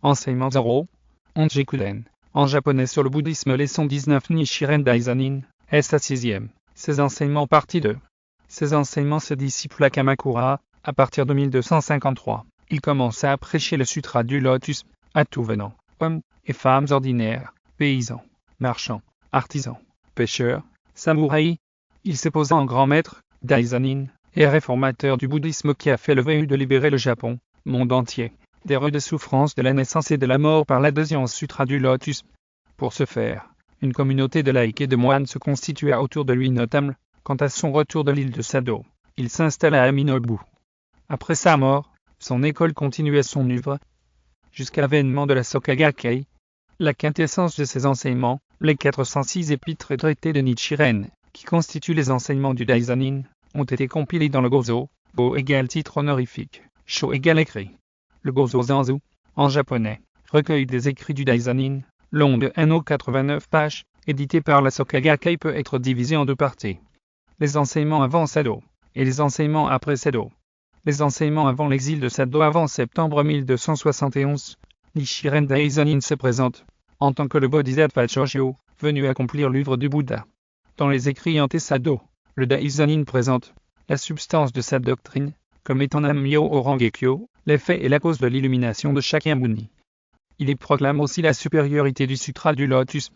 Enseignement 0. Onjikuden. En japonais sur le bouddhisme, leçon 19 Nichiren Daisanin, est sa 6e. Ses enseignements partie 2. Ses enseignements se disciple à Kamakura, à partir de 1253. Il commença à prêcher le sutra du lotus, à tout venant, hommes et femmes ordinaires, paysans, marchands, artisans, pêcheurs, samouraïs. Il se posa en grand maître, Daisanin, et réformateur du bouddhisme qui a fait le vœu de libérer le Japon, monde entier, des rudes souffrances de la naissance et de la mort par l'adhésion au sutra du lotus. Pour ce faire, une communauté de laïcs et de moines se constitua autour de lui, notamment, quant à son retour de l'île de Sado. Il s'installa à Minobu. Après sa mort, son école continuait son œuvre, jusqu'à l'avènement de la Soka Gakkai. La quintessence de ses enseignements, les 406 épîtres et traités de Nichiren, qui constituent les enseignements du Daisanin, ont été compilés dans le Gozo, Go égale titre honorifique, Sho égale écrit. Le Gozo Zanzu, en japonais, recueil des écrits du Daisanin, long de 1,89 pages, édité par la Soka Gakkai, peut être divisé en deux parties. Les enseignements avant Sado, et les enseignements après Sado. Les enseignements avant l'exil de Sado avant septembre 1271, Nichiren Daisanin se présente, en tant que le Bodhisattva Chōshū, venu accomplir l'œuvre du Bouddha. Dans les écrits ante-Sado, le Daisanin présente la substance de sa doctrine, comme étant Nammyo au Rangekyo, l'effet et la cause de l'illumination de Shakyamuni. Il y proclame aussi la supériorité du sutra du lotus.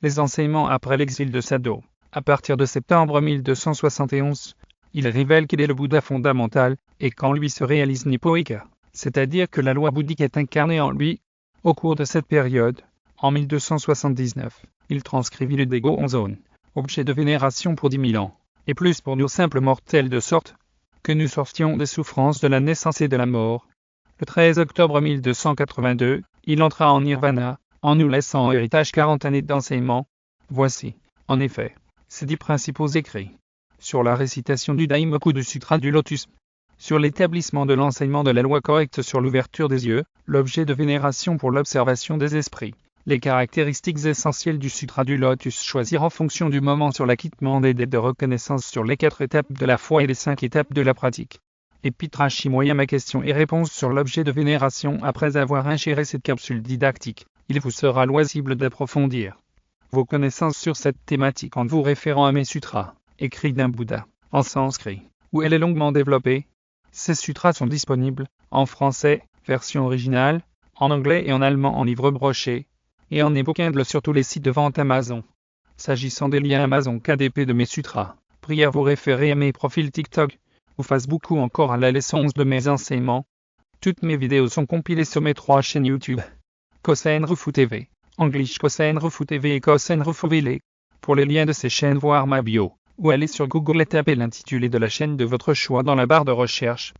Les enseignements après l'exil de Sado, à partir de septembre 1271, il révèle qu'il est le Bouddha fondamental, et qu'en lui se réalise Nippoika, c'est-à-dire que la loi bouddhique est incarnée en lui. Au cours de cette période, en 1279, il transcrivit le Daigo Onzon, objet de vénération pour 10 000 ans, et plus pour nous simples mortels, de sorte que nous sortions des souffrances de la naissance et de la mort. Le 13 octobre 1282, il entra en nirvana, en nous laissant en héritage 40 années d'enseignement. Voici, en effet, ses 10 principaux écrits. Sur la récitation du Daimoku du Sutra du Lotus. Sur l'établissement de l'enseignement de la loi correcte sur l'ouverture des yeux, l'objet de vénération pour l'observation des esprits. Les caractéristiques essentielles du Sutra du Lotus, choisir en fonction du moment sur l'acquittement des dettes de reconnaissance sur les 4 étapes de la foi et les 5 étapes de la pratique. Épître à Shimoyama, questions et réponses sur l'objet de vénération. Après avoir ingéré cette capsule didactique, il vous sera loisible d'approfondir vos connaissances sur cette thématique en vous référant à mes sutras, écrits d'un Bouddha, en sanskrit, où elle est longuement développée. Ces sutras sont disponibles, en français, version originale, en anglais et en allemand en livre broché, et en e-book Kindle sur tous les sites de vente Amazon. S'agissant des liens Amazon KDP de mes sutras, priez à vous référer à mes profils TikTok, ou Facebook ou encore à la leçon 11 de mes enseignements. Toutes mes vidéos sont compilées sur mes 3 chaînes YouTube. Kosen Rufu TV, English Kosen Rufu TV et Kosen Rufu Vele. Pour les liens de ces chaînes, voir ma bio, ou allez sur Google et tapez l'intitulé de la chaîne de votre choix dans la barre de recherche.